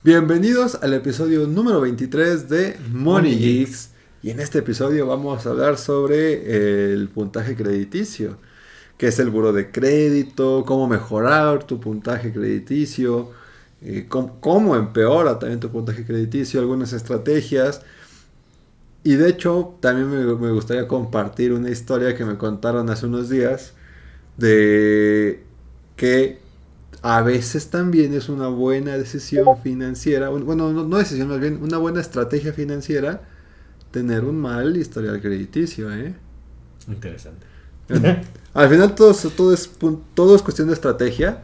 Bienvenidos al episodio número 23 de Money Geeks. Y en este episodio vamos a hablar sobre el puntaje crediticio, qué es el buró de crédito, cómo mejorar tu puntaje crediticio, cómo empeora también tu puntaje crediticio, algunas estrategias. Y de hecho también me gustaría compartir una historia que me contaron hace unos días de que a veces también es una buena decisión financiera, bueno, no decisión, más bien una buena estrategia financiera tener un mal historial crediticio, ¿eh? Interesante. Al final todo es cuestión de estrategia.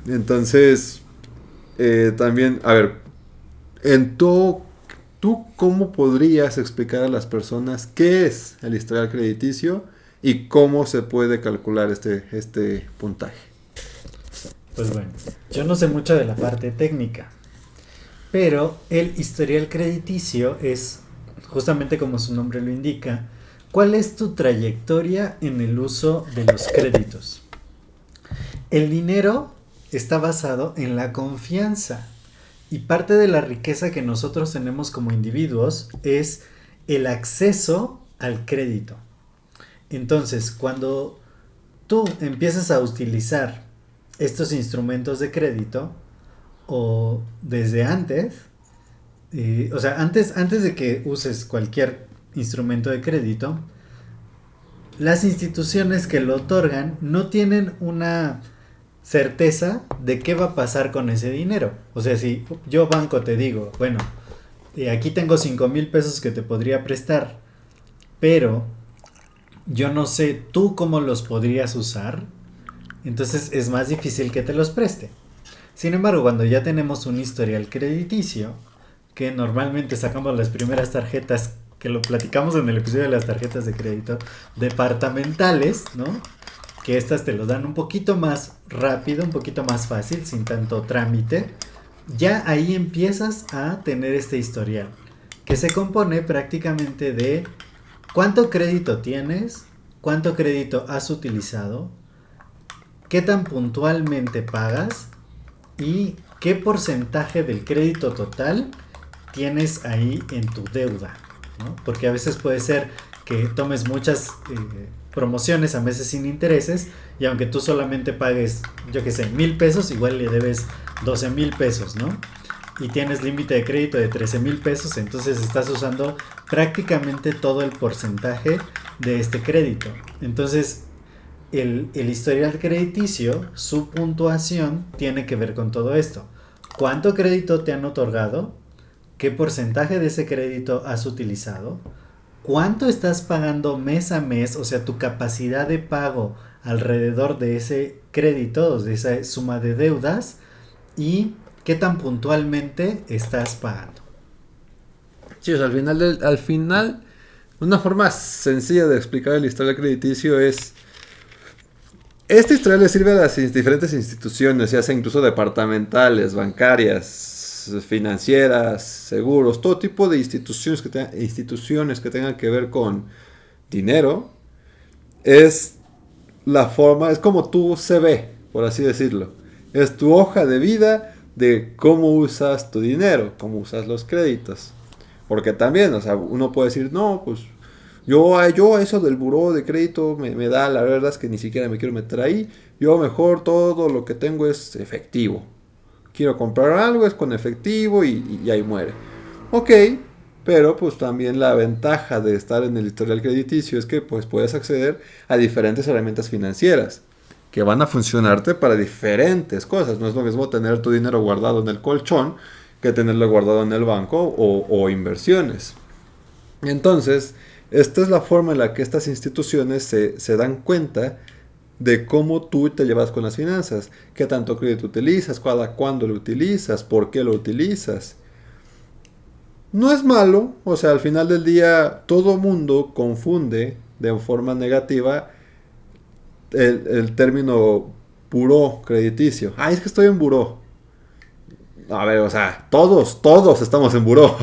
Entonces, también, a ver, en todo, ¿tú cómo podrías explicar a las personas qué es el historial crediticio y cómo se puede calcular este puntaje? Pues bueno, yo no sé mucho de la parte técnica, pero el historial crediticio es, justamente como su nombre lo indica, ¿cuál es tu trayectoria en el uso de los créditos? El dinero está basado en la confianza y parte de la riqueza que nosotros tenemos como individuos es el acceso al crédito. Entonces, cuando tú empiezas a utilizar estos instrumentos de crédito, o desde antes, antes de que uses cualquier instrumento de crédito, las instituciones que lo otorgan no tienen una certeza de qué va a pasar con ese dinero. O sea, si yo banco te digo, bueno, aquí tengo 5,000 pesos que te podría prestar, pero yo no sé tú cómo los podrías usar, entonces es más difícil que te los preste. Sin embargo, cuando ya tenemos un historial crediticio, que normalmente sacamos las primeras tarjetas, que lo platicamos en el episodio de las tarjetas de crédito, departamentales, ¿no? Que estas te lo dan un poquito más rápido, un poquito más fácil, sin tanto trámite. Ya ahí empiezas a tener este historial, que se compone prácticamente de cuánto crédito tienes, cuánto crédito has utilizado, qué tan puntualmente pagas y qué porcentaje del crédito total tienes ahí en tu deuda, ¿no? Porque a veces puede ser que tomes muchas promociones a meses sin intereses y aunque tú solamente pagues, yo que sé, 1,000 pesos, igual le debes 12,000 pesos, ¿no? Y tienes límite de crédito de 13,000 pesos, entonces estás usando prácticamente todo el porcentaje de este crédito. Entonces, el historial crediticio, su puntuación tiene que ver con todo esto. ¿Cuánto crédito te han otorgado? ¿Qué porcentaje de ese crédito has utilizado? ¿Cuánto estás pagando mes a mes? O sea, tu capacidad de pago alrededor de ese crédito, de esa suma de deudas. ¿Y qué tan puntualmente estás pagando? Sí, o sea, al final, una forma sencilla de explicar el historial crediticio es... Este historial le sirve a las diferentes instituciones, ya sea incluso departamentales, bancarias, financieras, seguros, todo tipo de instituciones que tengan que ver con dinero. Es la forma, es como tu CV, por así decirlo. Es tu hoja de vida de cómo usas tu dinero, cómo usas los créditos. Porque también, o sea, uno puede decir, no, pues yo eso del buró de crédito me da, la verdad es que ni siquiera me quiero meter ahí. Yo mejor todo lo que tengo es efectivo. Quiero comprar algo, es con efectivo y ahí muere. Ok, pero pues también la ventaja de estar en el historial crediticio es que pues puedes acceder a diferentes herramientas financieras que van a funcionarte para diferentes cosas. No es lo mismo tener tu dinero guardado en el colchón que tenerlo guardado en el banco o inversiones. Entonces, esta es la forma en la que estas instituciones se dan cuenta de cómo tú te llevas con las finanzas, qué tanto crédito utilizas, cuándo lo utilizas, por qué lo utilizas. No es malo, o sea, al final del día todo mundo confunde de forma negativa el término buró crediticio. Ah, es que estoy en buró. A ver, o sea, todos estamos en buró.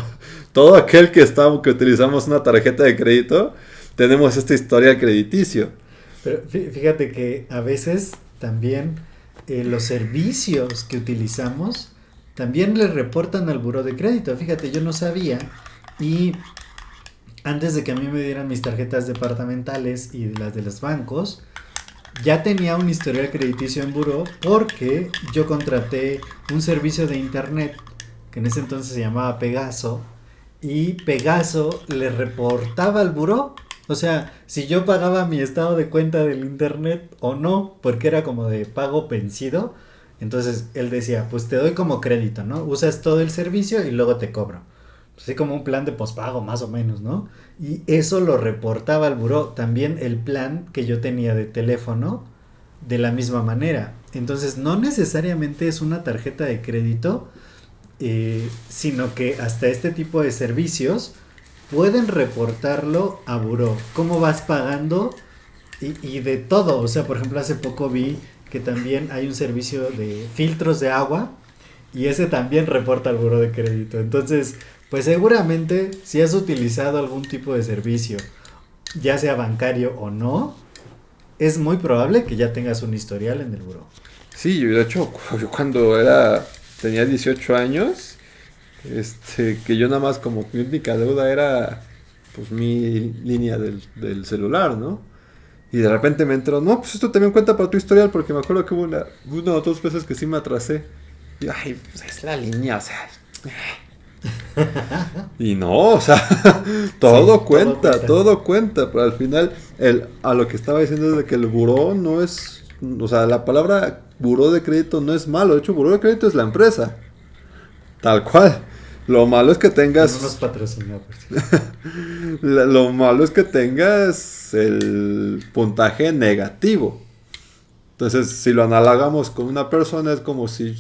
Todo aquel que utilizamos una tarjeta de crédito, tenemos esta historia crediticio. Pero fíjate que a veces también los servicios que utilizamos también le reportan al buró de crédito. Fíjate, yo no sabía. Y antes de que a mí me dieran mis tarjetas departamentales y las de los bancos, ya tenía un historial crediticio en buró porque yo contraté un servicio de internet que en ese entonces se llamaba Pegaso, y Pegaso le reportaba al buró, o sea, si yo pagaba mi estado de cuenta del internet o no, porque era como de pago vencido. Entonces él decía, pues te doy como crédito, ¿no? Usas todo el servicio y luego te cobro. Así como un plan de pospago más o menos, ¿no? Y eso lo reportaba al buró. También el plan que yo tenía de teléfono, de la misma manera. Entonces no necesariamente es una tarjeta de crédito, sino que hasta este tipo de servicios pueden reportarlo a buró. ¿Cómo vas pagando? Y de todo. O sea, por ejemplo, hace poco vi que también hay un servicio de filtros de agua y ese también reporta al buró de crédito. Entonces, pues seguramente si has utilizado algún tipo de servicio, ya sea bancario o no, es muy probable que ya tengas un historial en el buró. Sí, yo de hecho, yo cuando tenía 18 años, que yo nada más como mi única deuda era pues mi línea del celular, ¿no? Y de repente me entró, no, pues esto también cuenta para tu historial, porque me acuerdo que hubo una o dos veces que sí me atrasé. Y ay, pues es la línea, o sea. Y no, o sea, todo cuenta, pero al final a lo que estaba diciendo es de que el buró no es, o sea, la palabra buró de crédito no es malo, de hecho buró de crédito es la empresa, tal cual. Lo malo es que tengas... No nos patrocinó, Lo malo es que tengas el puntaje negativo. Entonces, si lo analogamos con una persona, es como si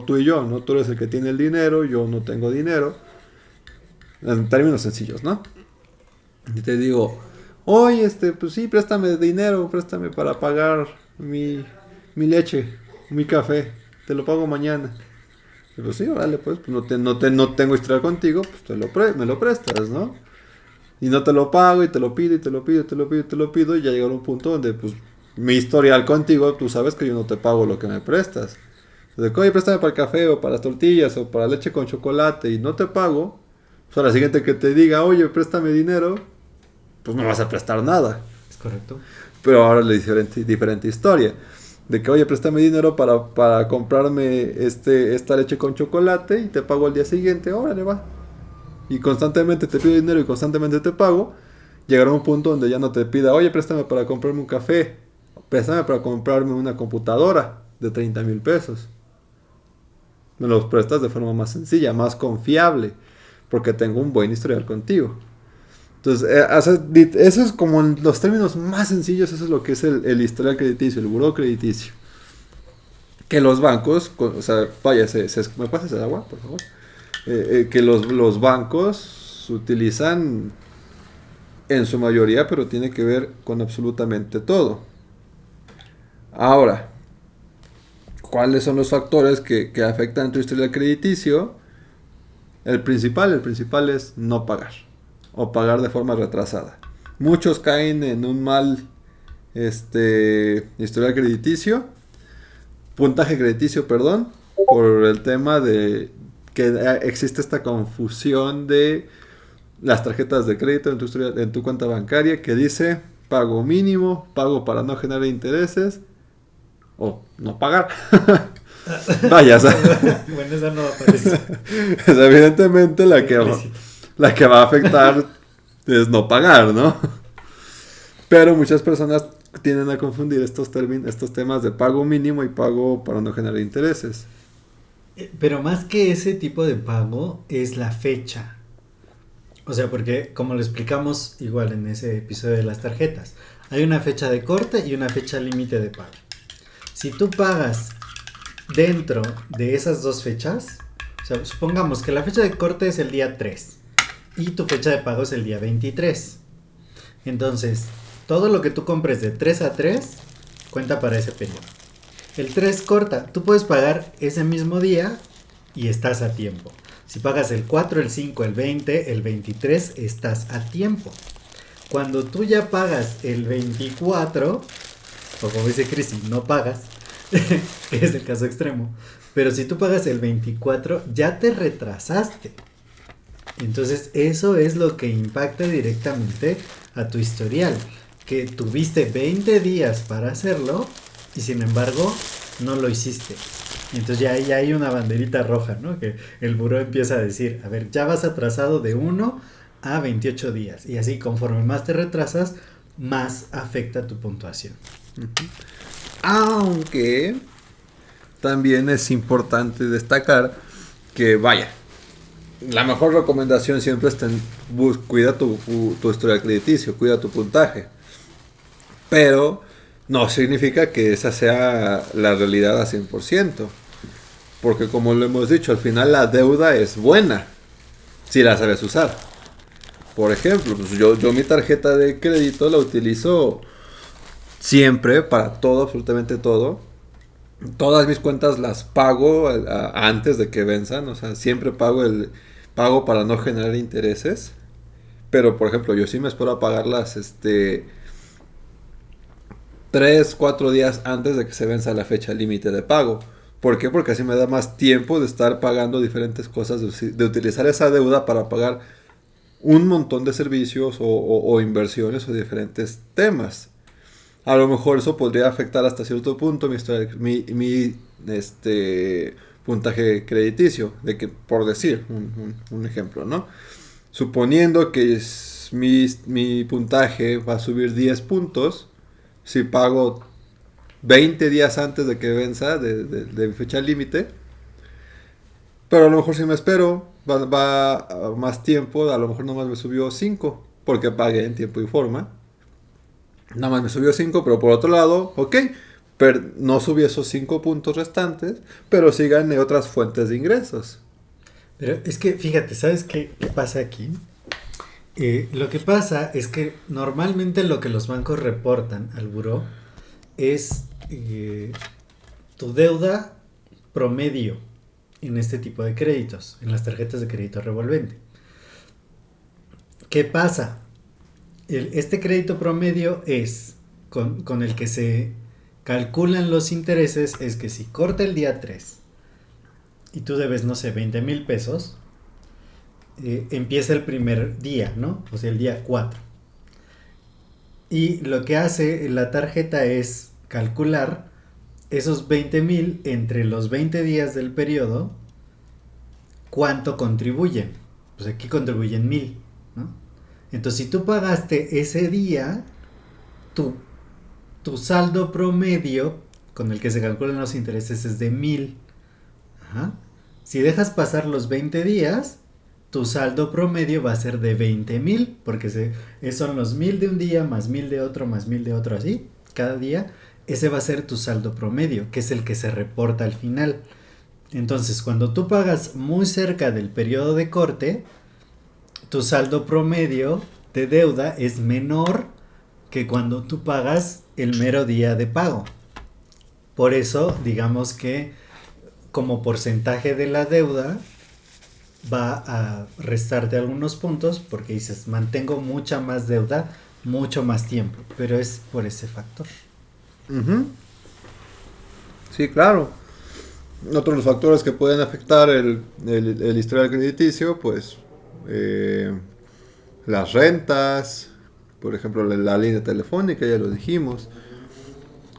tú y yo, ¿no? Tú eres el que tiene el dinero, yo no tengo dinero. En términos sencillos, ¿no? Y te digo, oye, pues sí, préstame dinero, préstame para pagar mi leche, mi café, te lo pago mañana. Y pues sí, órale, pues no tengo historial contigo, pues me lo prestas, ¿no? Y no te lo pago y te lo pido y te lo pido y te lo pido y te lo pido y ya llega un punto donde pues mi historial contigo, tú sabes que yo no te pago lo que me prestas. Entonces, oye, préstame para el café o para las tortillas o para leche con chocolate y no te pago, pues a la siguiente que te diga, oye, préstame dinero, pues no vas a prestar nada. Es correcto. Pero ahora le diferente historia. De que, oye, préstame dinero para comprarme esta leche con chocolate y te pago al día siguiente, órale, va. Y constantemente te pido dinero y constantemente te pago. Llegará un punto donde ya no te pida, oye, préstame para comprarme un café, préstame para comprarme una computadora de 30,000 pesos. Me los prestas de forma más sencilla, más confiable, porque tengo un buen historial contigo. Entonces, eso es como en los términos más sencillos, eso es lo que es el historial crediticio, el buró crediticio. Que los bancos, o sea, vaya, ¿me pasas el agua, por favor? Que los bancos utilizan en su mayoría, pero tiene que ver con absolutamente todo. Ahora, ¿cuáles son los factores que afectan tu historial crediticio? El principal es no pagar o pagar de forma retrasada. Muchos caen en un mal historial crediticio, puntaje crediticio, perdón, por el tema de que existe esta confusión de las tarjetas de crédito en tu cuenta bancaria que dice pago mínimo, pago para no generar intereses o no pagar. Vaya, o sea, bueno, esa no aparece. O sea, evidentemente la que va a afectar es no pagar, ¿no? Pero muchas personas tienden a confundir estos temas de pago mínimo y pago para no generar intereses. Pero más que ese tipo de pago es la fecha. O sea, porque como lo explicamos igual en ese episodio de las tarjetas, hay una fecha de corte y una fecha límite de pago. Si tú pagas dentro de esas dos fechas, o sea, supongamos que la fecha de corte es el día 3 y tu fecha de pago es el día 23. Entonces, todo lo que tú compres de 3 a 3 cuenta para ese periodo. El 3 corta, tú puedes pagar ese mismo día y estás a tiempo. Si pagas el 4, el 5, el 20, el 23, estás a tiempo. Cuando tú ya pagas el 24, o como dice Cristi, no pagas, que es el caso extremo. Pero si tú pagas el 24, ya te retrasaste. Entonces eso es lo que impacta directamente a tu historial. Que tuviste 20 días para hacerlo y sin embargo no lo hiciste. Entonces ya ahí hay una banderita roja, ¿no? Que el buró empieza a decir, a ver, ya vas atrasado de 1 a 28 días. Y así conforme más te retrasas, más afecta tu puntuación. Aunque también es importante destacar que, vaya, la mejor recomendación siempre es cuida tu historial crediticio, cuida tu puntaje. Pero no significa que esa sea la realidad al 100%. Porque como lo hemos dicho, al final la deuda es buena si la sabes usar. Por ejemplo, pues yo mi tarjeta de crédito la utilizo siempre para todo, absolutamente todo. Todas mis cuentas las pago antes de que venzan. O sea, siempre pago para no generar intereses. Pero, por ejemplo, yo sí me espero a pagarlas 3-4 días antes de que se venza la fecha límite de pago. ¿Por qué? Porque así me da más tiempo de estar pagando diferentes cosas, de utilizar esa deuda para pagar un montón de servicios o inversiones o diferentes temas. A lo mejor eso podría afectar hasta cierto punto mi puntaje crediticio, de que, por decir un ejemplo, ¿no? Suponiendo que mi puntaje va a subir 10 puntos, si pago 20 días antes de que venza de fecha límite, pero a lo mejor si me espero va a más tiempo, a lo mejor nomás me subió 5 porque pagué en tiempo y forma, nada más me subió 5, pero por otro lado, ok, no subí esos 5 puntos restantes, pero sí gané otras fuentes de ingresos. Pero es que fíjate, ¿sabes qué pasa aquí? Lo que pasa es que normalmente lo que los bancos reportan al buró es tu deuda promedio en este tipo de créditos, en las tarjetas de crédito revolvente. ¿Qué pasa? Este crédito promedio es con el que se calculan los intereses, es que si corta el día 3 y tú debes, no sé, 20,000 pesos, empieza el primer día, ¿no? O sea, el día 4. Y lo que hace la tarjeta es calcular esos 20,000 entre los 20 días del periodo, cuánto contribuyen. Pues aquí contribuyen 1,000, ¿no? Entonces, si tú pagaste ese día, tu saldo promedio con el que se calculan los intereses es de 1,000. Ajá. Si dejas pasar los 20 días, tu saldo promedio va a ser de 20,000, porque son los 1,000 de un día, más 1,000 de otro, más 1,000 de otro, así, cada día. Ese va a ser tu saldo promedio, que es el que se reporta al final. Entonces, cuando tú pagas muy cerca del periodo de corte, tu saldo promedio de deuda es menor que cuando tú pagas el mero día de pago. Por eso, digamos que como porcentaje de la deuda va a restarte algunos puntos, porque dices, mantengo mucha más deuda, mucho más tiempo, pero es por ese factor. Uh-huh. Sí, claro. Otros los factores que pueden afectar el historial crediticio, pues las rentas, por ejemplo la línea telefónica, ya lo dijimos,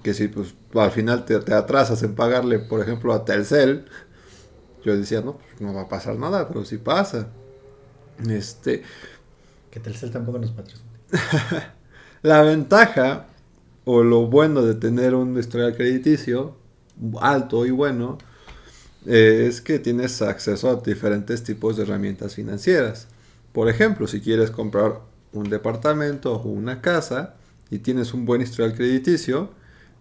que si pues al final te atrasas en pagarle, por ejemplo, a Telcel, yo decía, no, pues no va a pasar nada, pero sí pasa. Que Telcel tampoco nos patrocina. La ventaja o lo bueno de tener un historial crediticio alto y bueno es que tienes acceso a diferentes tipos de herramientas financieras. Por ejemplo, si quieres comprar un departamento o una casa y tienes un buen historial crediticio,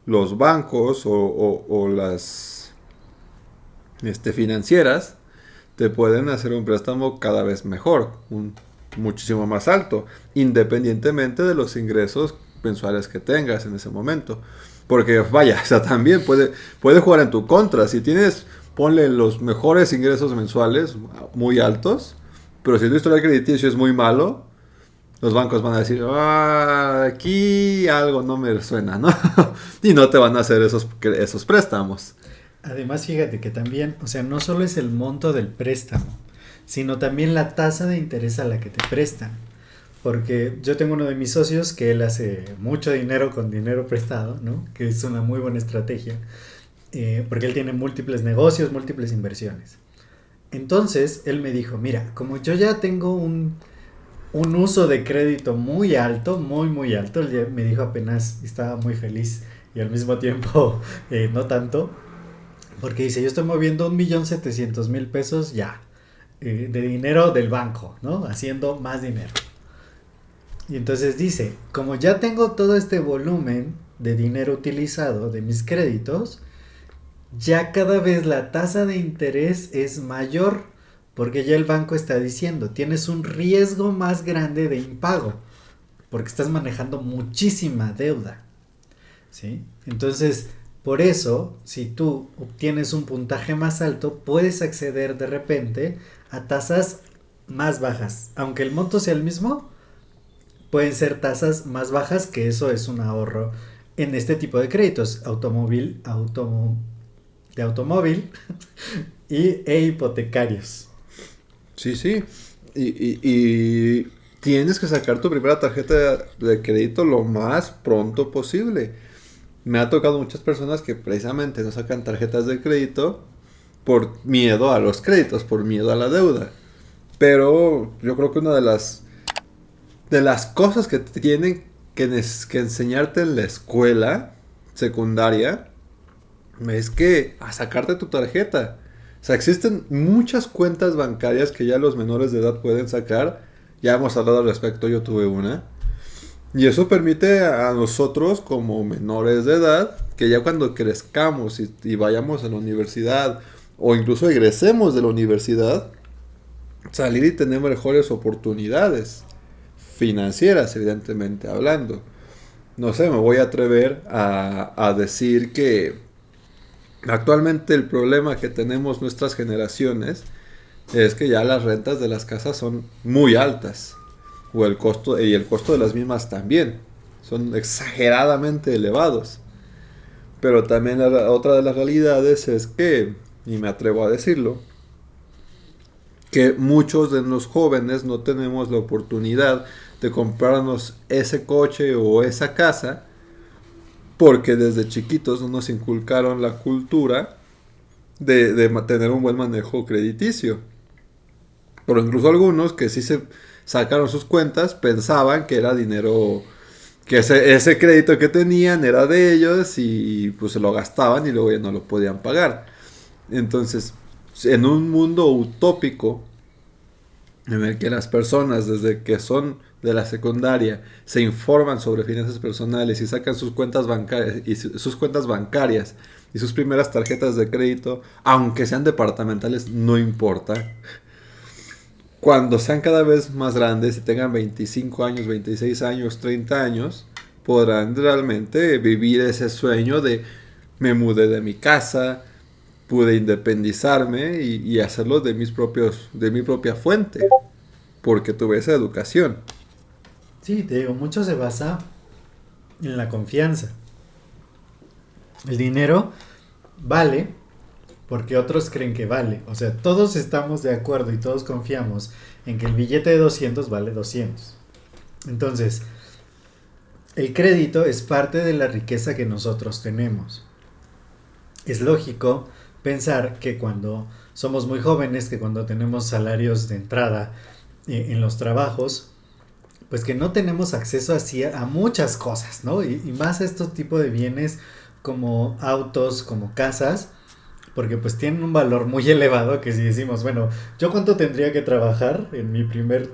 los bancos o las financieras te pueden hacer un préstamo cada vez mejor, muchísimo más alto, independientemente de los ingresos mensuales que tengas en ese momento. Porque vaya, o sea, también puede jugar en tu contra. Si tienes, ponle los mejores ingresos mensuales muy altos, pero si tu historial crediticio es muy malo, los bancos van a decir, aquí algo no me suena, ¿no? Y no te van a hacer esos préstamos. Además, fíjate que también, o sea, no solo es el monto del préstamo, sino también la tasa de interés a la que te prestan. Porque yo tengo uno de mis socios que él hace mucho dinero con dinero prestado, ¿no? Que es una muy buena estrategia. Porque él tiene múltiples negocios, múltiples inversiones. Entonces, él me dijo, mira, como yo ya tengo un uso de crédito muy alto, muy alto, él ya me dijo apenas, estaba muy feliz y al mismo tiempo no tanto, porque dice, yo estoy moviendo 1.700.000 pesos ya, de dinero del banco, ¿no? Haciendo más dinero. Y entonces dice, como ya tengo todo este volumen de dinero utilizado de mis créditos, ya cada vez la tasa de interés es mayor, porque ya el banco está diciendo, tienes un riesgo más grande de impago, porque estás manejando muchísima deuda, ¿sí? Entonces, por eso, si tú obtienes un puntaje más alto, puedes acceder de repente a tasas más bajas, aunque el monto sea el mismo, pueden ser tasas más bajas, que eso es un ahorro en este tipo de créditos, de automóvil e hipotecarios. Sí, sí. Y tienes que sacar tu primera tarjeta de crédito lo más pronto posible. Me ha tocado muchas personas que precisamente no sacan tarjetas de crédito por miedo a los créditos, por miedo a la deuda. Pero yo creo que una de las cosas que tienen que enseñarte en la escuela secundaria es que a sacarte tu tarjeta. O sea, existen muchas cuentas bancarias que ya los menores de edad pueden sacar. Ya hemos hablado al respecto, yo tuve una. Y eso permite a nosotros como menores de edad, que ya cuando crezcamos y vayamos a la universidad o incluso egresemos de la universidad, salir y tener mejores oportunidades financieras, evidentemente hablando. No sé, me voy a atrever a decir que actualmente el problema que tenemos nuestras generaciones es que ya las rentas de las casas son muy altas. O el costo de las mismas también. Son exageradamente elevados. Pero también otra de las realidades es que, y me atrevo a decirlo, que muchos de los jóvenes no tenemos la oportunidad de comprarnos ese coche o esa casa porque desde chiquitos no nos inculcaron la cultura de tener un buen manejo crediticio. Pero incluso algunos que sí se sacaron sus cuentas pensaban que era dinero, que ese crédito que tenían era de ellos y pues se lo gastaban y luego ya no lo podían pagar. Entonces, en un mundo utópico en el que las personas desde que son de la secundaria se informan sobre finanzas personales y sacan sus cuentas bancarias y sus primeras tarjetas de crédito, aunque sean departamentales, no importa. Cuando sean cada vez más grandes y tengan 25 años, 26 años, 30 años, podrán realmente vivir ese sueño de me mudé de mi casa, pude independizarme y hacerlo de mi propia fuente, porque tuve esa educación. Sí, te digo, mucho se basa en la confianza. El dinero vale porque otros creen que vale. O sea, todos estamos de acuerdo y todos confiamos en que el billete de 200 vale 200. Entonces, el crédito es parte de la riqueza que nosotros tenemos. Es lógico pensar que cuando somos muy jóvenes, que cuando tenemos salarios de entrada en los trabajos, pues que no tenemos acceso así a muchas cosas, ¿no? Y más a estos tipos de bienes como autos, como casas, porque pues tienen un valor muy elevado que si decimos, bueno, ¿yo cuánto tendría que trabajar en mi primer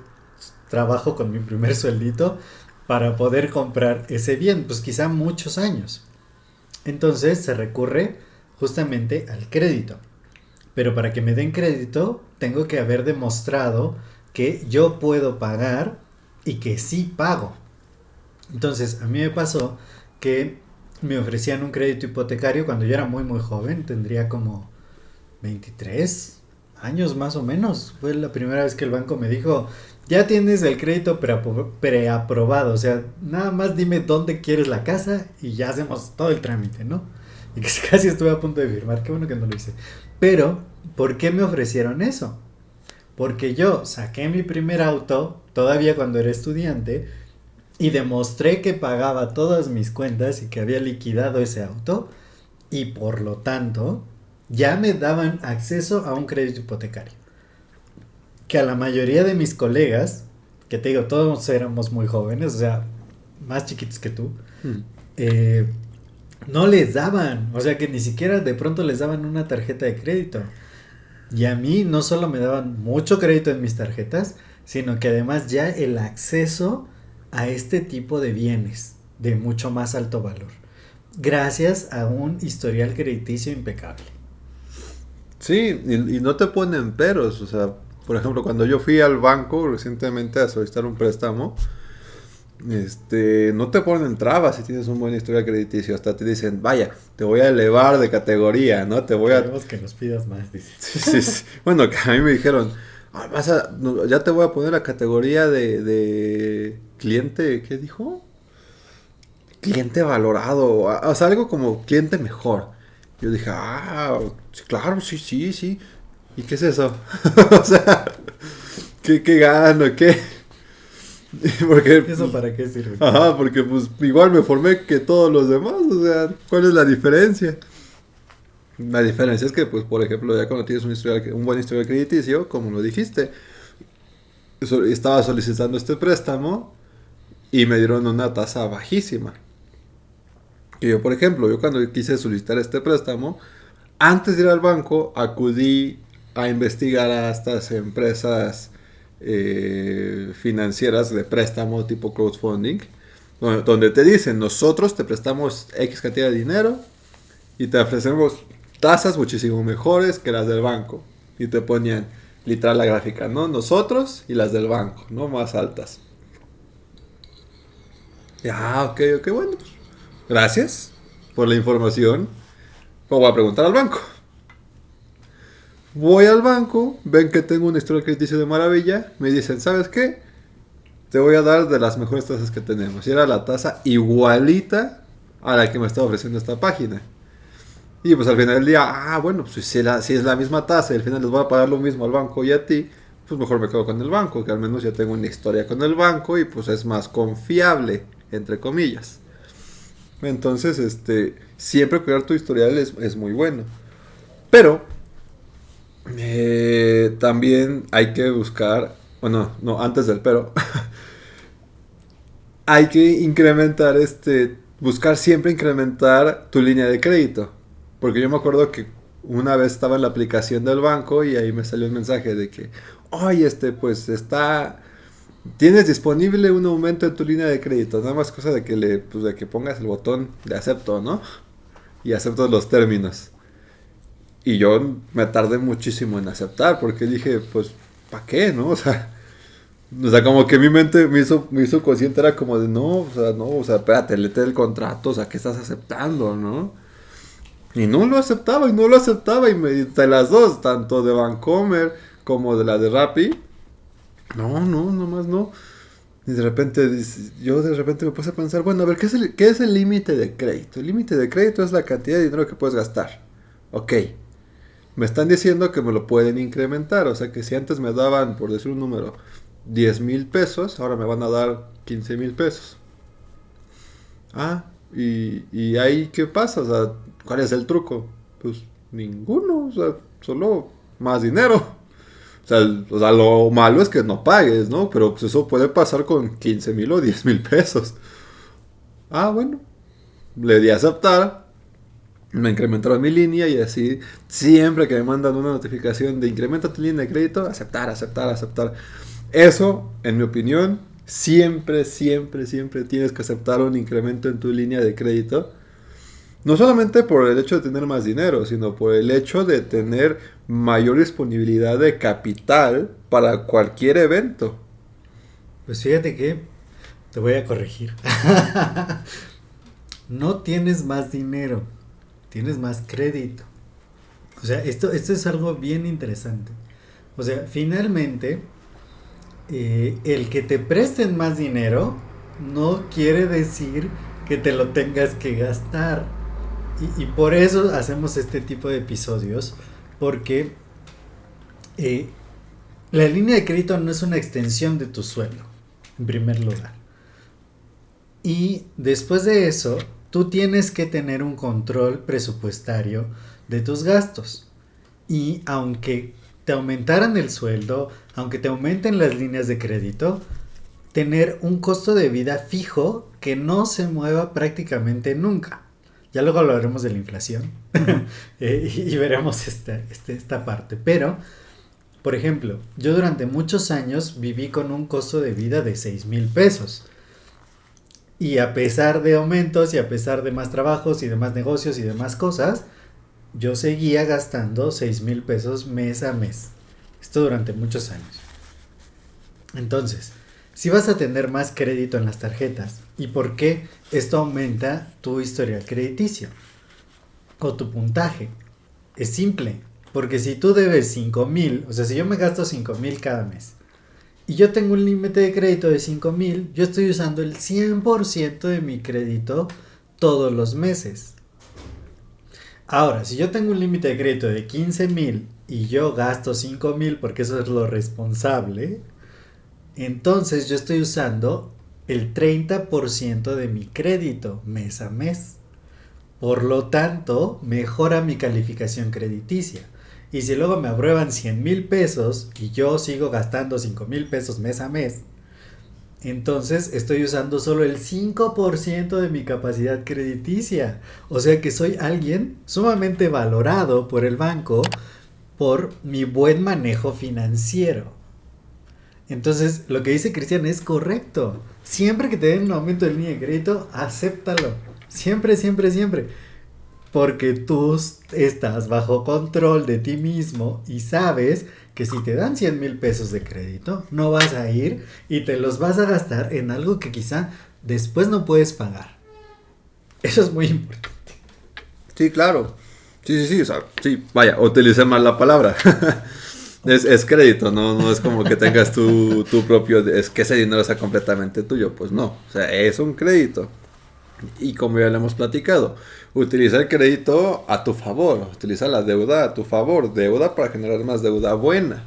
trabajo con mi primer sueldito para poder comprar ese bien? Pues quizá muchos años. Entonces se recurre justamente al crédito. Pero para que me den crédito, tengo que haber demostrado que yo puedo pagar y que sí pago. Entonces, a mí me pasó que me ofrecían un crédito hipotecario cuando yo era muy joven, tendría como 23 años más o menos. Fue la primera vez que el banco me dijo, ya tienes el crédito preaprobado, o sea, nada más dime dónde quieres la casa y ya hacemos todo el trámite, ¿no? Y que casi estuve a punto de firmar, qué bueno que no lo hice. Pero, ¿por qué me ofrecieron eso? Porque yo saqué mi primer auto, todavía cuando era estudiante, y demostré que pagaba todas mis cuentas y que había liquidado ese auto, y por lo tanto, ya me daban acceso a un crédito hipotecario. Que a la mayoría de mis colegas, que te digo, todos éramos muy jóvenes, o sea, más chiquitos que tú, Mm. eh, no les daban, o sea que ni siquiera de pronto les daban una tarjeta de crédito. Y a mí no solo me daban mucho crédito en mis tarjetas, sino que además ya el acceso a este tipo de bienes de mucho más alto valor, gracias a un historial crediticio impecable. Sí, y no te ponen peros, o sea, por ejemplo, cuando yo fui al banco recientemente a solicitar un préstamo, no te ponen trabas si tienes un buen historial crediticio, hasta te dicen, vaya, te voy a elevar de categoría, ¿no? Te voy a... Queremos que nos pidas más, dice. Sí, sí, sí. Bueno, que a mí me dijeron, "Ah, ya te voy a poner la categoría de cliente, ¿qué dijo? Cliente valorado, o sea, algo como cliente mejor. Yo dije, sí, claro, sí, sí, sí. ¿Y qué es eso? O sea, ¿qué gano? ¿Qué? Porque, ¿Eso para qué sirve? ajá, porque pues igual me formé que todos los demás, o sea, ¿cuál es la diferencia? La diferencia es que, pues, por ejemplo, ya cuando tienes un buen historial crediticio, como lo dijiste, estaba solicitando este préstamo y me dieron una tasa bajísima. Que yo, por ejemplo, yo cuando quise solicitar este préstamo, antes de ir al banco, acudí a investigar a estas empresas financieras de préstamo tipo crowdfunding, donde te dicen, nosotros te prestamos X cantidad de dinero y te ofrecemos tasas muchísimo mejores que las del banco. Y te ponían literal la gráfica, ¿no? Nosotros y las del banco, ¿no? Más altas. Ok, ok, bueno, pues, gracias por la información. Pues voy a preguntar al banco. Voy al banco, ven que tengo un historial crediticio de maravilla, me dicen, ¿sabes qué? Te voy a dar de las mejores tasas que tenemos. Y era la tasa igualita a la que me estaba ofreciendo esta página. Y pues al final del día, bueno, pues si es la misma tasa y al final les voy a pagar lo mismo al banco y a ti, pues mejor me quedo con el banco, que al menos ya tengo una historia con el banco y pues es más confiable, entre comillas. Entonces, siempre cuidar tu historial es muy bueno. Pero, también hay que buscar, bueno, no, antes del pero, hay que incrementar, buscar siempre incrementar tu línea de crédito. Porque yo me acuerdo que una vez estaba en la aplicación del banco y ahí me salió un mensaje de que, oye, pues tienes disponible un aumento en tu línea de crédito. Nada más cosa de que de que pongas el botón de acepto, ¿no? Y acepto los términos. Y yo me tardé muchísimo en aceptar porque dije, pues, ¿para qué, no? O sea, como que mi mente, mi subconsciente era como de, no, espérate, léete el contrato, o sea, ¿qué estás aceptando, no? Y no lo aceptaba, de las dos, tanto de Vancomer como de la de Rappi, nomás no. Y yo de repente me puse a pensar, bueno, a ver, ¿qué es el límite de crédito? El límite de crédito es la cantidad de dinero que puedes gastar. Ok. Me están diciendo que me lo pueden incrementar, o sea que si antes me daban, por decir un número, 10,000 pesos, ahora me van a dar 15,000 pesos. ¿Y ahí qué pasa? O sea, ¿cuál es el truco? Pues ninguno, o sea, solo más dinero. O sea, lo malo es que no pagues, ¿no? Pero pues eso puede pasar con 15,000 o 10,000 pesos. Bueno, le di a aceptar, me incrementaron mi línea y así, siempre que me mandan una notificación de incrementa tu línea de crédito, aceptar, aceptar, aceptar. Eso, en mi opinión, siempre, siempre, siempre tienes que aceptar un incremento en tu línea de crédito. No solamente por el hecho de tener más dinero, sino por el hecho de tener mayor disponibilidad de capital para cualquier evento. Pues fíjate que te voy a corregir. No tienes más dinero, tienes más crédito. O sea, esto es algo bien interesante. O sea, finalmente, el que te presten más dinero no quiere decir que te lo tengas que gastar. Y por eso hacemos este tipo de episodios, porque eh, la línea de crédito no es una extensión de tu sueldo, en primer lugar. Y después de eso, tú tienes que tener un control presupuestario de tus gastos. Y aunque te aumentaran el sueldo, aunque te aumenten las líneas de crédito, tener un costo de vida fijo que no se mueva prácticamente nunca. Ya luego hablaremos de la inflación y veremos esta parte. Pero, por ejemplo, yo durante muchos años viví con un costo de vida de 6,000 pesos. Y a pesar de aumentos y a pesar de más trabajos y de más negocios y de más cosas, yo seguía gastando 6,000 pesos mes a mes. Esto durante muchos años. Entonces, si vas a tener más crédito en las tarjetas, ¿y por qué esto aumenta tu historial crediticio o tu puntaje? Es simple, porque si tú debes 5,000, o sea, si yo me gasto 5,000 cada mes y yo tengo un límite de crédito de 5,000, yo estoy usando el 100% de mi crédito todos los meses. Ahora, si yo tengo un límite de crédito de 15,000 y yo gasto 5,000 porque eso es lo responsable, entonces yo estoy usando el 30% de mi crédito mes a mes. Por lo tanto, mejora mi calificación crediticia. Y si luego me aprueban 100,000 pesos y yo sigo gastando 5,000 pesos mes a mes, entonces estoy usando solo el 5% de mi capacidad crediticia. O sea que soy alguien sumamente valorado por el banco por mi buen manejo financiero. Entonces, lo que dice Cristian es correcto. Siempre que te den un aumento de línea de crédito, acéptalo. Siempre, siempre, siempre. Porque tú estás bajo control de ti mismo y sabes que si te dan 100,000 pesos de crédito, no vas a ir y te los vas a gastar en algo que quizá después no puedes pagar. Eso es muy importante. Sí, claro. Sí, o sea, sí, vaya, utilicé mal la palabra. Es crédito, no es como que tengas tu propio, es que ese dinero sea completamente tuyo, pues no, o sea, es un crédito. Y como ya lo hemos platicado, utiliza el crédito a tu favor, utiliza la deuda a tu favor, deuda para generar más deuda buena.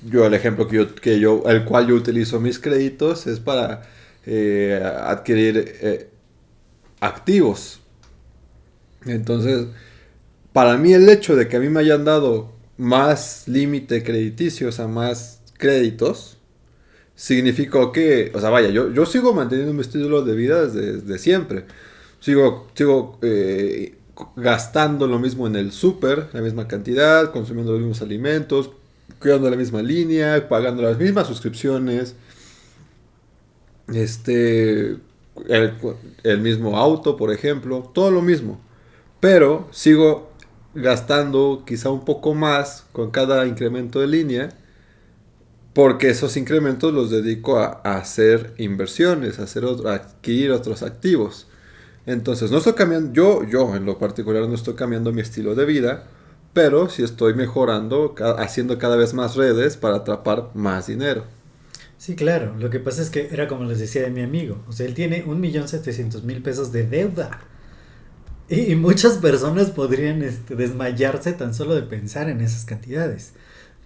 Yo el ejemplo el cual yo utilizo mis créditos es para adquirir activos. Entonces, para mí el hecho de que a mí me hayan dado más límite crediticio, o sea, más créditos, significó que, o sea, vaya, yo sigo manteniendo mi estilo de vida desde siempre. Sigo gastando lo mismo en el súper, la misma cantidad, consumiendo los mismos alimentos, cuidando la misma línea, pagando las mismas suscripciones, el, el mismo auto, por ejemplo, todo lo mismo. Pero sigo gastando quizá un poco más con cada incremento de línea, porque esos incrementos los dedico a hacer inversiones, a adquirir otros activos. Entonces, no estoy cambiando, yo en lo particular no estoy cambiando mi estilo de vida, pero sí estoy mejorando, haciendo cada vez más redes para atrapar más dinero. Sí, claro. Lo que pasa es que era como les decía de mi amigo. O sea, él tiene 1,700,000 pesos de deuda. Y muchas personas podrían desmayarse tan solo de pensar en esas cantidades.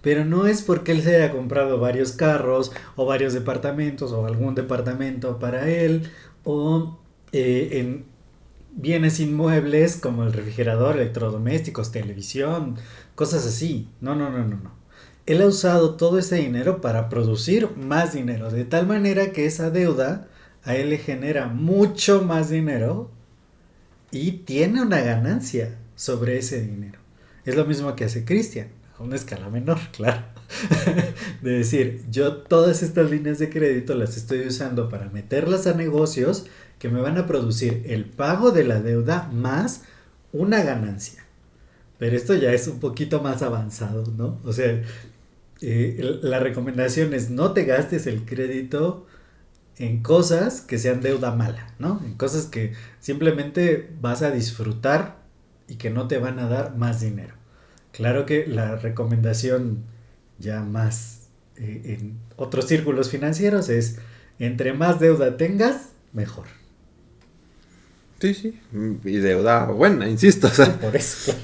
Pero no es porque él se haya comprado varios carros o varios departamentos o algún departamento para él o en bienes inmuebles como el refrigerador, electrodomésticos, televisión, cosas así. No, no, no, no, no. Él ha usado todo ese dinero para producir más dinero, de tal manera que esa deuda a él le genera mucho más dinero y tiene una ganancia sobre ese dinero. Es lo mismo que hace Cristian, a una escala menor, claro. De decir, yo todas estas líneas de crédito las estoy usando para meterlas a negocios que me van a producir el pago de la deuda más una ganancia. Pero esto ya es un poquito más avanzado, ¿no? O sea, la recomendación es no te gastes el crédito en cosas que sean deuda mala, ¿no? En cosas que simplemente vas a disfrutar y que no te van a dar más dinero. Claro que la recomendación ya más en otros círculos financieros es, entre más deuda tengas, mejor. Sí, sí. Y deuda buena, insisto. O sea, Por eso.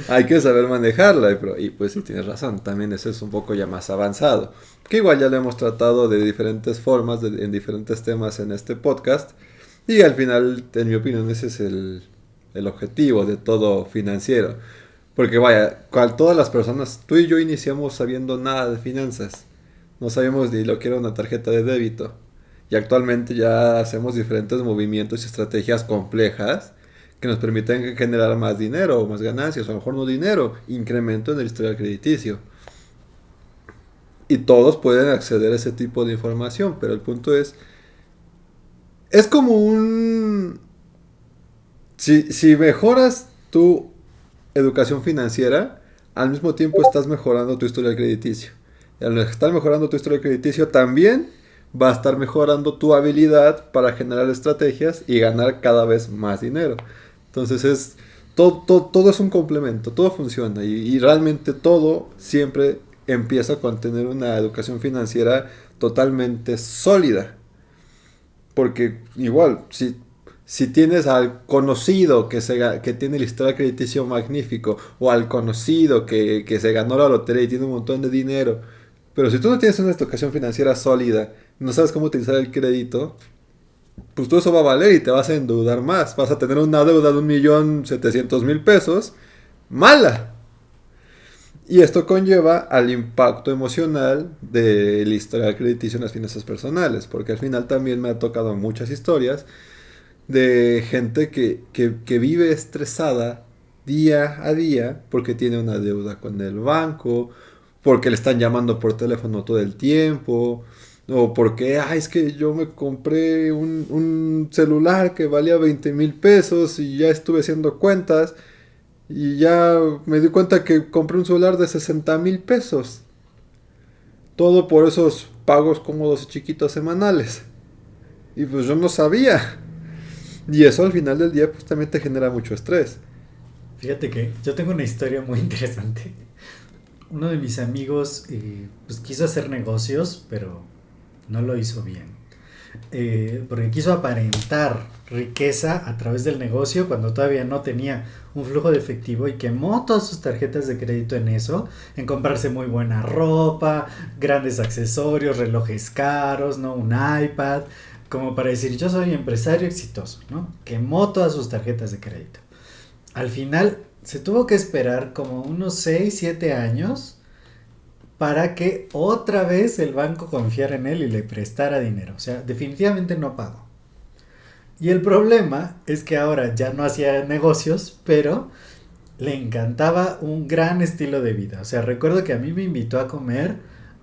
hay que saber manejarla. Y pues sí, tienes razón. También eso es un poco ya más avanzado. Que igual ya lo hemos tratado de diferentes formas, en diferentes temas en este podcast. Y al final, en mi opinión, ese es el objetivo de todo financiero. Porque vaya, todas las personas, tú y yo iniciamos sabiendo nada de finanzas. No sabíamos ni lo que era una tarjeta de débito. Y actualmente ya hacemos diferentes movimientos y estrategias complejas que nos permiten generar más dinero o más ganancias, o a lo mejor no dinero, incremento en el historial crediticio. Y todos pueden acceder a ese tipo de información, pero el punto es como un... Si mejoras tu educación financiera, al mismo tiempo estás mejorando tu historial crediticio. Y al estar mejorando tu historial crediticio, también va a estar mejorando tu habilidad para generar estrategias y ganar cada vez más dinero. Entonces todo es un complemento, todo funciona y realmente todo siempre empieza con tener una educación financiera totalmente sólida. Porque igual, si tienes al conocido que tiene el historial crediticio magnífico, o al conocido que se ganó la lotería y tiene un montón de dinero, pero si tú no tienes una educación financiera sólida, no sabes cómo utilizar el crédito, pues todo eso va a valer y te vas a endeudar más. Vas a tener una deuda de 1.700.000 pesos mala. Y esto conlleva al impacto emocional del historial crediticio en las finanzas personales, porque al final también me ha tocado muchas historias de gente que vive estresada día a día porque tiene una deuda con el banco, porque le están llamando por teléfono todo el tiempo, o porque, es que yo me compré un celular que valía 20,000 pesos y ya estuve haciendo cuentas y ya me di cuenta que compré un celular de 60,000 pesos. Todo por esos pagos cómodos y chiquitos semanales. Y pues yo no sabía. Y eso al final del día pues también te genera mucho estrés. Fíjate que yo tengo una historia muy interesante. Uno de mis amigos pues quiso hacer negocios, pero no lo hizo bien. Porque quiso aparentar riqueza a través del negocio cuando todavía no tenía un flujo de efectivo y quemó todas sus tarjetas de crédito en eso, en comprarse muy buena ropa, grandes accesorios, relojes caros, ¿no? Un iPad, como para decir yo soy empresario exitoso, ¿no? Quemó todas sus tarjetas de crédito. Al final se tuvo que esperar como unos 6, 7 años para que otra vez el banco confiara en él y le prestara dinero. O sea, definitivamente no pagó. Y el problema es que ahora ya no hacía negocios, pero le encantaba un gran estilo de vida. O sea, recuerdo que a mí me invitó a comer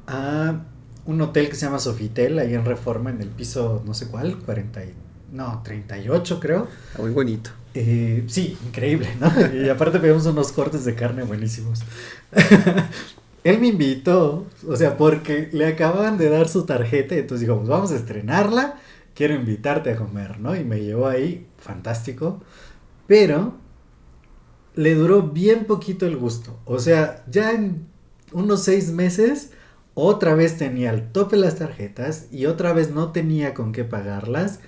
a un hotel que se llama Sofitel, ahí en Reforma, en el piso no sé cuál, 38 creo. Muy bonito. Sí, increíble, ¿no? Y aparte pegamos unos cortes de carne buenísimos. Él me invitó, o sea, porque le acababan de dar su tarjeta, entonces dijo, pues vamos a estrenarla, quiero invitarte a comer, ¿no? Y me llevó ahí, fantástico, pero le duró bien poquito el gusto, o sea, ya en unos 6 meses, otra vez tenía al tope las tarjetas y otra vez no tenía con qué pagarlas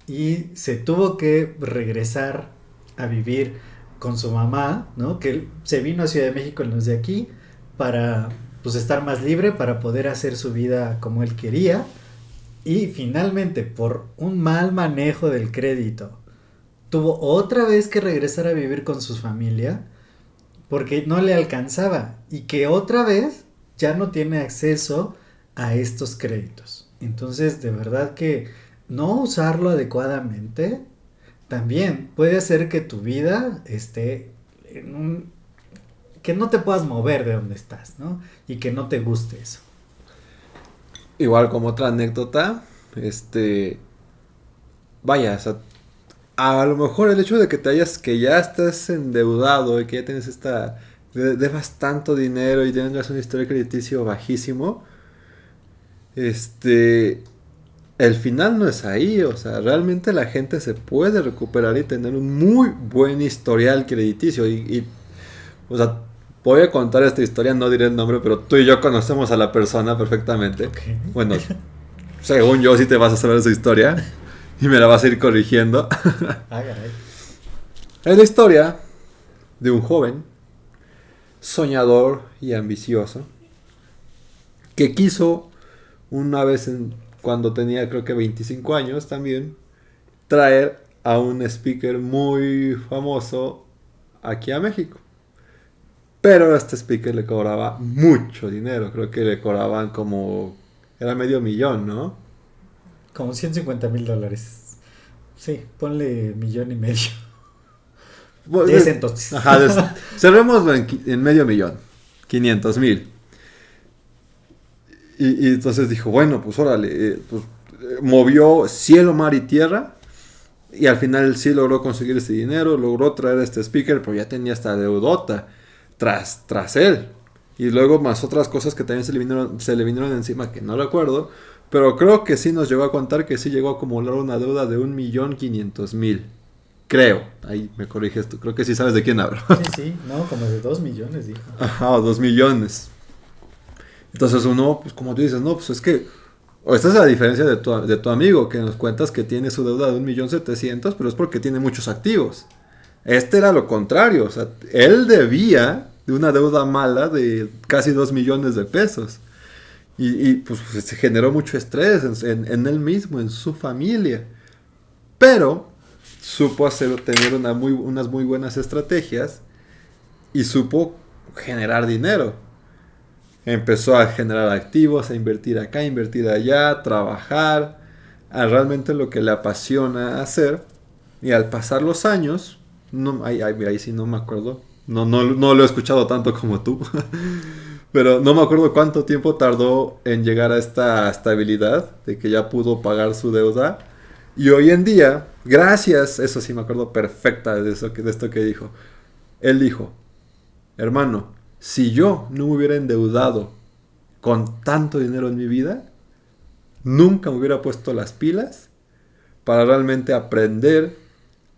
y se tuvo que regresar a vivir con su mamá, ¿no? Que él se vino a Ciudad de México en los de aquí, para pues estar más libre, para poder hacer su vida como él quería y finalmente por un mal manejo del crédito tuvo otra vez que regresar a vivir con su familia porque no le alcanzaba y que otra vez ya no tiene acceso a estos créditos. Entonces de verdad que no usarlo adecuadamente también puede hacer que tu vida esté en que no te puedas mover de donde estás, ¿no? Y que no te guste eso. Igual como otra anécdota, vaya, o sea, a lo mejor el hecho de que ya estés endeudado y que ya tienes debas tanto dinero y tengas un historial crediticio bajísimo, el final no es ahí, o sea, realmente la gente se puede recuperar y tener un muy buen historial crediticio o sea, Voy a contar esta historia, no diré el nombre, pero tú y yo conocemos a la persona perfectamente. Okay. Bueno, según yo sí te vas a saber esa historia y me la vas a ir corrigiendo. Caray. Es la historia de un joven soñador y ambicioso que quiso una vez cuando tenía creo que 25 años también traer a un speaker muy famoso aquí a México. Pero a este speaker le cobraba mucho dinero. Creo que le cobraban como... Era $500,000, ¿no? Como $150,000. Sí, ponle 1,500,000. De ese entonces. Ajá, cerrémoslo en $500,000. 500,000. Y entonces dijo, bueno, pues órale. Movió cielo, mar y tierra. Y al final sí logró conseguir ese dinero. Logró traer a este speaker, pero ya tenía esta deudota tras él. Y luego más otras cosas que también se le vinieron encima, que no recuerdo. Pero creo que sí nos llegó a contar que sí llegó a acumular una deuda de 1,500,000. Creo. Ahí me corriges tú. Creo que sí sabes de quién hablo. Sí, no, como de 2 millones, dijo. Ajá, 2 millones. Entonces uno, pues como tú dices, no, pues es que... Esta es la diferencia de tu amigo, que nos cuentas que tiene su deuda de 1,700,000, pero es porque tiene muchos activos. Este era lo contrario, o sea, él debía de una deuda mala de casi 2 millones de pesos. Y pues se generó mucho estrés en él mismo, en su familia. Pero supo tener unas muy buenas estrategias y supo generar dinero. Empezó a generar activos, a invertir acá, a invertir allá, trabajar, a realmente lo que le apasiona hacer. Y al pasar los años, ahí sí no me acuerdo, no lo he escuchado tanto como tú, pero no me acuerdo cuánto tiempo tardó en llegar a esta estabilidad de que ya pudo pagar su deuda. Y hoy en día, gracias, eso sí me acuerdo perfecta de esto que dijo. Él dijo, hermano, si yo no me hubiera endeudado con tanto dinero en mi vida, nunca me hubiera puesto las pilas para realmente aprender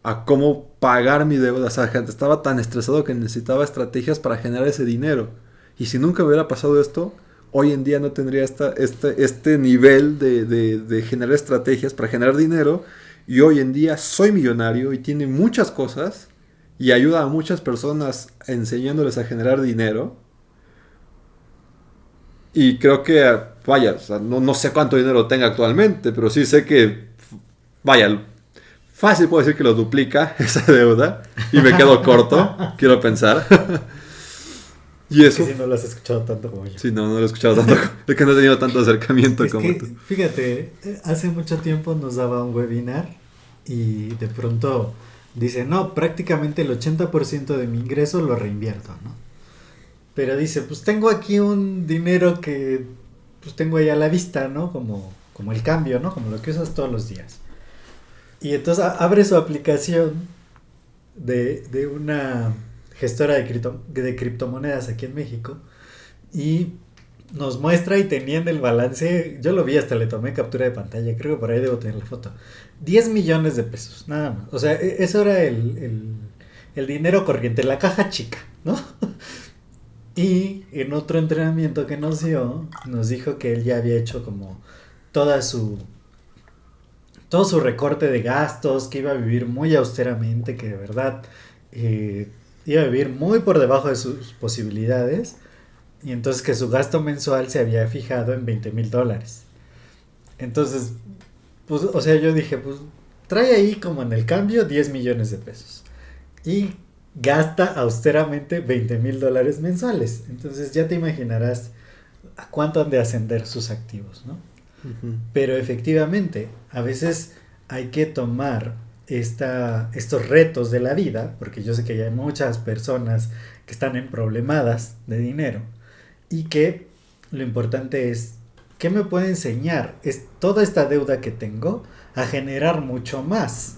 a cómo pagar mi deuda. O sea, estaba tan estresado que necesitaba estrategias para generar ese dinero. Y si nunca hubiera pasado esto, hoy en día no tendría este nivel de generar estrategias para generar dinero. Y hoy en día soy millonario y tiene muchas cosas y ayuda a muchas personas enseñándoles a generar dinero. Y creo que, vaya, o sea, no sé cuánto dinero tenga actualmente, pero sí sé que, vaya, fácil puedo decir que lo duplica esa deuda. Y me quedo corto, quiero pensar. Y eso... Es que si no lo has escuchado tanto como yo. Sí, no lo he escuchado tanto. Es que no he tenido tanto acercamiento es como que, tú. Fíjate, hace mucho tiempo nos daba un webinar y de pronto dice, no, prácticamente el 80% de mi ingreso lo reinvierto, ¿no? Pero dice, pues tengo aquí un dinero que pues tengo ahí a la vista, ¿no? Como el cambio, ¿no? Como lo que usas todos los días. Y entonces abre su aplicación de una gestora de criptomonedas aquí en México y nos muestra y teniendo el balance, yo lo vi, hasta le tomé captura de pantalla, creo que por ahí debo tener la foto, 10 millones de pesos, nada más. O sea, eso era el dinero corriente, la caja chica, ¿no? Y en otro entrenamiento que nos dio, nos dijo que él ya había hecho como todo su recorte de gastos, que iba a vivir muy austeramente, que de verdad iba a vivir muy por debajo de sus posibilidades, y entonces que su gasto mensual se había fijado en $20,000. Entonces, pues, o sea, yo dije, pues trae ahí como en el cambio 10 millones de pesos y gasta austeramente $20,000 mensuales. Entonces ya te imaginarás a cuánto han de ascender sus activos, ¿no? Uh-huh. Pero efectivamente, a veces hay que tomar estos retos de la vida, porque yo sé que ya hay muchas personas que están emproblemadas de dinero y que lo importante es, ¿qué me puede enseñar? Es toda esta deuda que tengo a generar mucho más,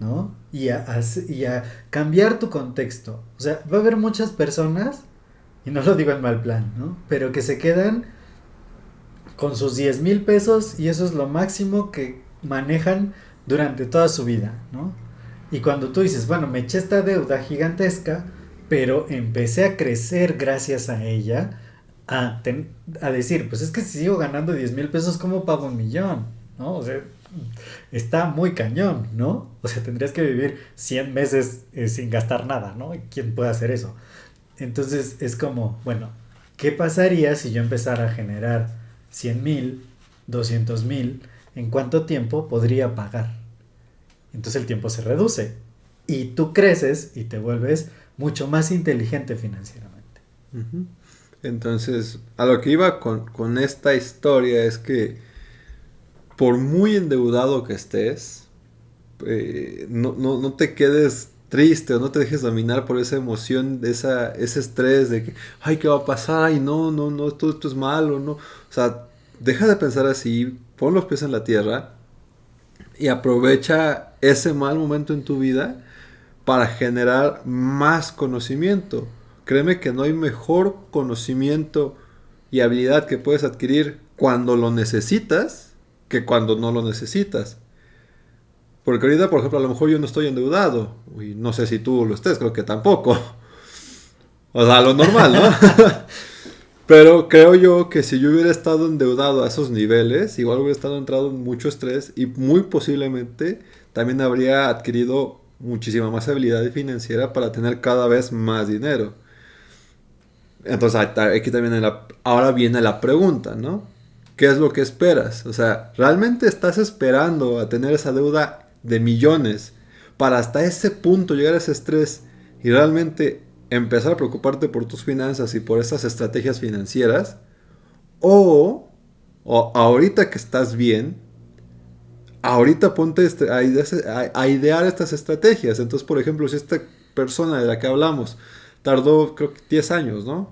¿no? Y a cambiar tu contexto. O sea, va a haber muchas personas, y no lo digo en mal plan, ¿no? Pero que se quedan con sus 10,000 pesos y eso es lo máximo que manejan durante toda su vida, ¿no? Y cuando tú dices, bueno, me eché esta deuda gigantesca, pero empecé a crecer gracias a ella, a decir, pues es que si sigo ganando 10,000 pesos, ¿cómo pago 1,000,000? ¿No? O sea, está muy cañón, ¿no? O sea, tendrías que vivir 100 meses sin gastar nada, ¿no? ¿Quién puede hacer eso? Entonces es como, bueno, ¿qué pasaría si yo empezara a generar 100,000, 200,000? ¿En cuánto tiempo podría pagar? Entonces el tiempo se reduce y tú creces y te vuelves mucho más inteligente financieramente. Ujú. Entonces, a lo que iba con esta historia es que por muy endeudado que estés, no te quedes triste o no te dejes dominar por esa emoción, ese estrés de que, ay, ¿qué va a pasar? Ay, no, esto es malo, no. O sea, deja de pensar así, pon los pies en la tierra y aprovecha ese mal momento en tu vida para generar más conocimiento. Créeme que no hay mejor conocimiento y habilidad que puedes adquirir cuando lo necesitas que cuando no lo necesitas. Porque ahorita, por ejemplo, a lo mejor yo no estoy endeudado. Y no sé si tú lo estés, creo que tampoco. O sea, lo normal, ¿no? Pero creo yo que si yo hubiera estado endeudado a esos niveles, igual hubiera estado entrado en mucho estrés y muy posiblemente también habría adquirido muchísima más habilidad financiera para tener cada vez más dinero. Entonces aquí también ahora viene la pregunta, ¿no? ¿Qué es lo que esperas? O sea, ¿realmente estás esperando a tener esa deuda de millones para hasta ese punto llegar a ese estrés y realmente empezar a preocuparte por tus finanzas y por esas estrategias financieras? O ahorita que estás bien, ahorita ponte a idear estas estrategias. Entonces, por ejemplo, si esta persona de la que hablamos tardó, creo que 10 años, ¿no?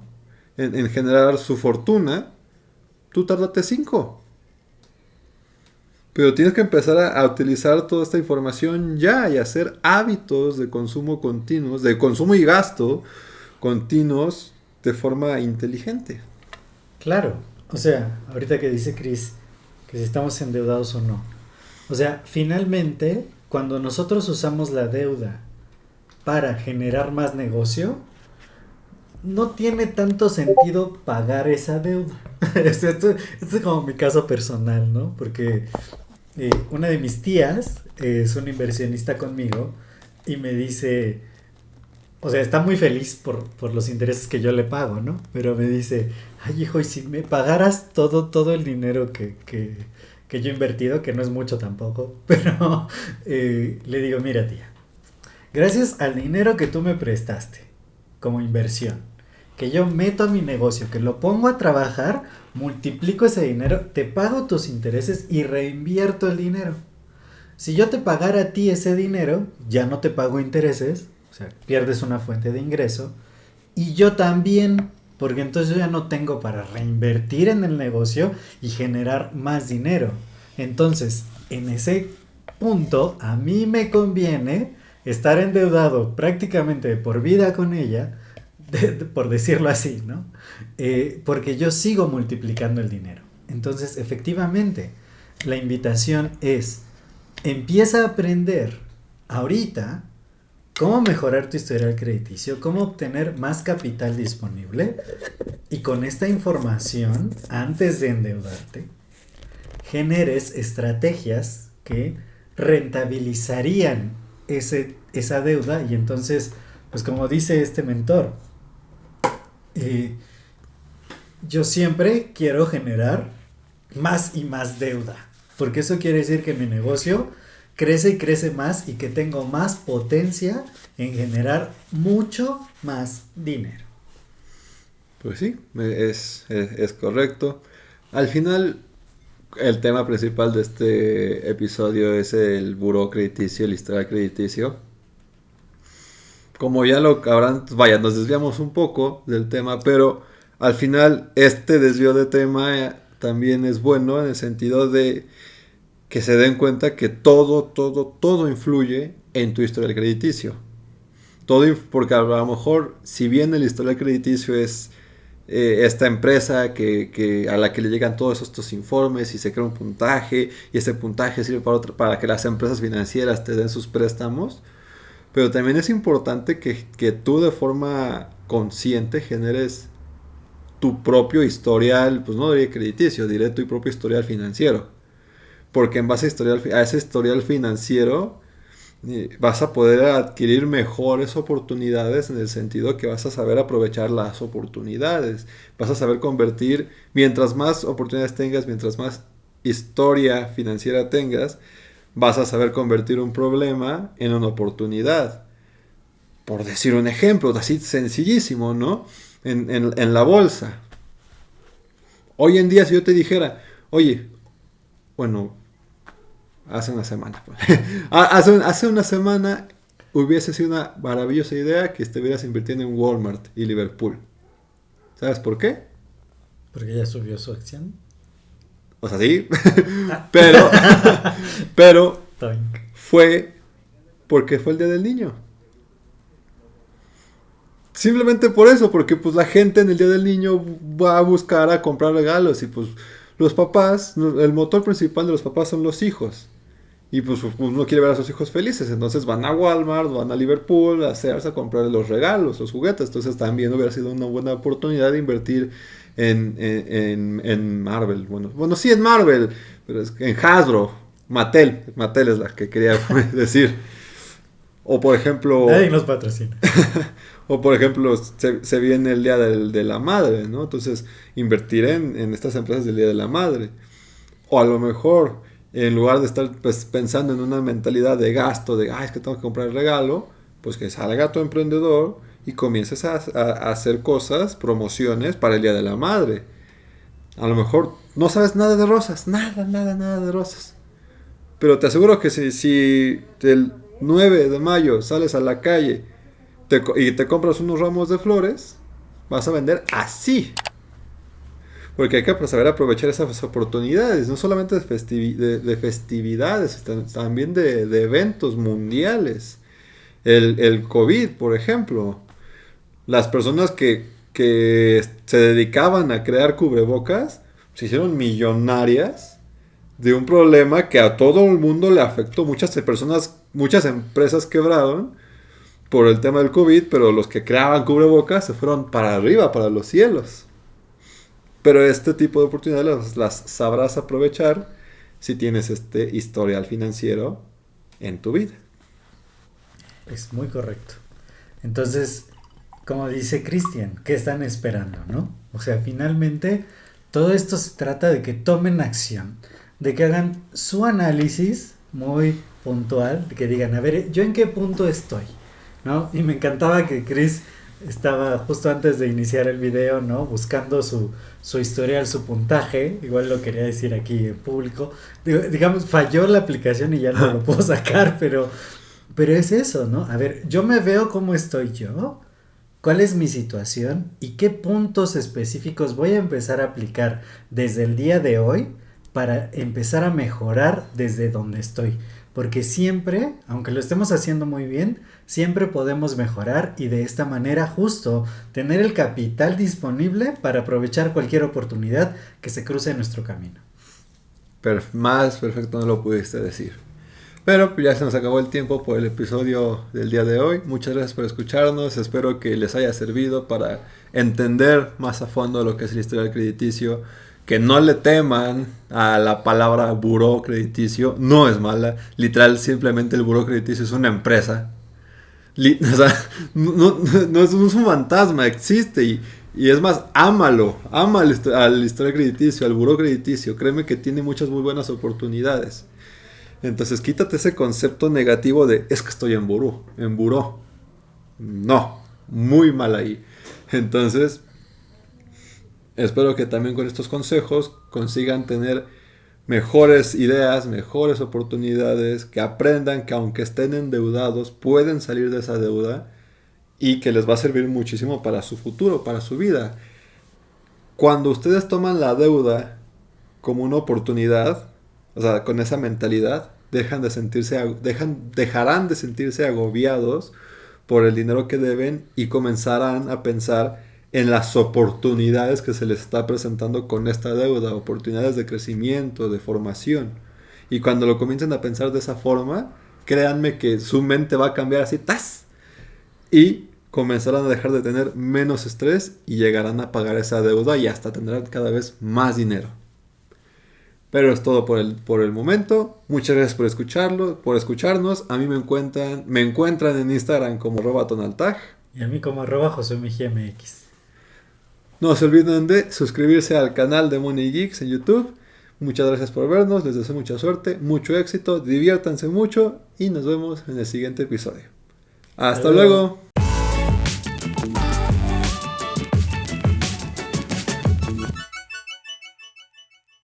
En generar su fortuna, tú tardate 5. Pero tienes que empezar a utilizar toda esta información ya y hacer hábitos de consumo continuos, de consumo y gasto continuos de forma inteligente. Claro, o sea, ahorita que dice Chris que si estamos endeudados o no. O sea, finalmente, cuando nosotros usamos la deuda para generar más negocio, no tiene tanto sentido pagar esa deuda. Esto es como mi caso personal, ¿no? Porque una de mis tías es una inversionista conmigo y me dice, o sea, está muy feliz por los intereses que yo le pago, ¿no? Pero me dice, ay, hijo, y si me pagaras todo el dinero que yo he invertido, que no es mucho tampoco, pero le digo, mira, tía, gracias al dinero que tú me prestaste como inversión, que yo meto a mi negocio, que lo pongo a trabajar, multiplico ese dinero, te pago tus intereses y reinvierto el dinero. Si yo te pagara a ti ese dinero, ya no te pago intereses, o sea, pierdes una fuente de ingreso, y yo también, porque entonces yo ya no tengo para reinvertir en el negocio y generar más dinero. Entonces, en ese punto, a mí me conviene estar endeudado prácticamente por vida con ella, por decirlo así, ¿no? Porque yo sigo multiplicando el dinero. Entonces, efectivamente, la invitación es, empieza a aprender ahorita cómo mejorar tu historial crediticio, cómo obtener más capital disponible y con esta información, antes de endeudarte, generes estrategias que rentabilizarían esa deuda y entonces, pues como dice este mentor, yo siempre quiero generar más y más deuda, porque eso quiere decir que mi negocio crece y crece más y que tengo más potencia en generar mucho más dinero. Pues sí, es correcto. Al final, el tema principal de este episodio es el buró crediticio, el historial crediticio. Como ya lo habrán, vaya, nos desviamos un poco del tema, pero al final este desvío de tema también es bueno en el sentido de que se den cuenta que todo influye en tu historial crediticio. Porque a lo mejor, si bien el historial crediticio es esta empresa a la que le llegan todos estos informes y se crea un puntaje, y ese puntaje sirve para que las empresas financieras te den sus préstamos, Pero también es importante que tú de forma consciente generes tu propio historial, pues no diría crediticio, diré tu propio historial financiero. Porque en base a ese historial financiero vas a poder adquirir mejores oportunidades, en el sentido que vas a saber aprovechar las oportunidades. Vas a saber convertir, mientras más oportunidades tengas, mientras más historia financiera tengas, vas a saber convertir un problema en una oportunidad. Por decir un ejemplo, así sencillísimo, ¿no? En la bolsa. Hoy en día, si yo te dijera, oye, bueno, hace una semana, pues. hace una semana hubiese sido una maravillosa idea que estuvieras invirtiendo en Walmart y Liverpool. ¿Sabes por qué? Porque ya subió su acción. O sea, sí, pero fue porque fue el Día del Niño. Simplemente por eso, porque pues la gente en el Día del Niño va a buscar a comprar regalos y pues los papás, el motor principal de los papás son los hijos. Y pues uno quiere ver a sus hijos felices, entonces van a Walmart, van a Liverpool a comprar los regalos, los juguetes. Entonces también hubiera sido una buena oportunidad de invertir en Marvel. Bueno, sí en Marvel, pero es en Hasbro, Mattel es la que quería decir. O por ejemplo... Nadie nos patrocina. O por ejemplo, se viene el Día de la Madre, ¿no? Entonces, invertir en estas empresas del Día de la Madre. O a lo mejor, en lugar de estar pues, pensando en una mentalidad de gasto, es que tengo que comprar el regalo, pues que salga tu emprendedor y comiences a hacer cosas, promociones para el Día de la Madre. A lo mejor no sabes nada de rosas, nada de rosas. Pero te aseguro que si el 9 de mayo sales a la calle y te compras unos ramos de flores, vas a vender así. Porque hay que saber aprovechar esas oportunidades, no solamente de festividades, también de eventos mundiales. El COVID, por ejemplo. Las personas que se dedicaban a crear cubrebocas se hicieron millonarias de un problema que a todo el mundo le afectó. Muchas empresas quebraron por el tema del COVID, pero los que creaban cubrebocas se fueron para arriba, para los cielos. Pero este tipo de oportunidades las sabrás aprovechar si tienes este historial financiero en tu vida. Es muy correcto. Entonces, como dice Cristian, ¿qué están esperando, no? O sea, finalmente, todo esto se trata de que tomen acción, de que hagan su análisis muy puntual, de que digan, a ver, ¿yo en qué punto estoy? ¿No? Y me encantaba que Chris estaba justo antes de iniciar el video, ¿no? Buscando su historial, su puntaje, igual lo quería decir aquí en público. Digamos, falló la aplicación y ya no lo puedo sacar, pero es eso, ¿no? A ver, yo me veo cómo estoy yo, cuál es mi situación y qué puntos específicos voy a empezar a aplicar desde el día de hoy para empezar a mejorar desde donde estoy. Porque siempre, aunque lo estemos haciendo muy bien, siempre podemos mejorar y de esta manera justo tener el capital disponible para aprovechar cualquier oportunidad que se cruce en nuestro camino. Más perfecto no lo pudiste decir. Pero ya se nos acabó el tiempo por el episodio del día de hoy. Muchas gracias por escucharnos. Espero que les haya servido para entender más a fondo lo que es el historial crediticio. Que no le teman a la palabra buró crediticio. No es mala. Literal, simplemente el buró crediticio es una empresa. O sea, no es un fantasma, existe. Y es más, ámalo. Ama al historial crediticio, al buró crediticio. Créeme que tiene muchas muy buenas oportunidades. Entonces quítate ese concepto negativo de es que estoy en buró. No, muy mal ahí. Entonces, espero que también con estos consejos consigan tener mejores ideas, mejores oportunidades, que aprendan que aunque estén endeudados, pueden salir de esa deuda y que les va a servir muchísimo para su futuro, para su vida. Cuando ustedes toman la deuda como una oportunidad, o sea, con esa mentalidad, dejarán de sentirse agobiados por el dinero que deben y comenzarán a pensar en las oportunidades que se les está presentando con esta deuda, oportunidades de crecimiento, de formación. Y cuando lo comiencen a pensar de esa forma, créanme que su mente va a cambiar así, ¡tas! Y comenzarán a dejar de tener menos estrés y llegarán a pagar esa deuda y hasta tendrán cada vez más dinero. Pero es todo por el momento. Muchas gracias por escucharnos. A mí me encuentran en Instagram como @tonaltag. Y a mí como @josemgmx. No se olviden de suscribirse al canal de Money Geeks en YouTube. Muchas gracias por vernos. Les deseo mucha suerte, mucho éxito. Diviértanse mucho y nos vemos en el siguiente episodio. Hasta luego.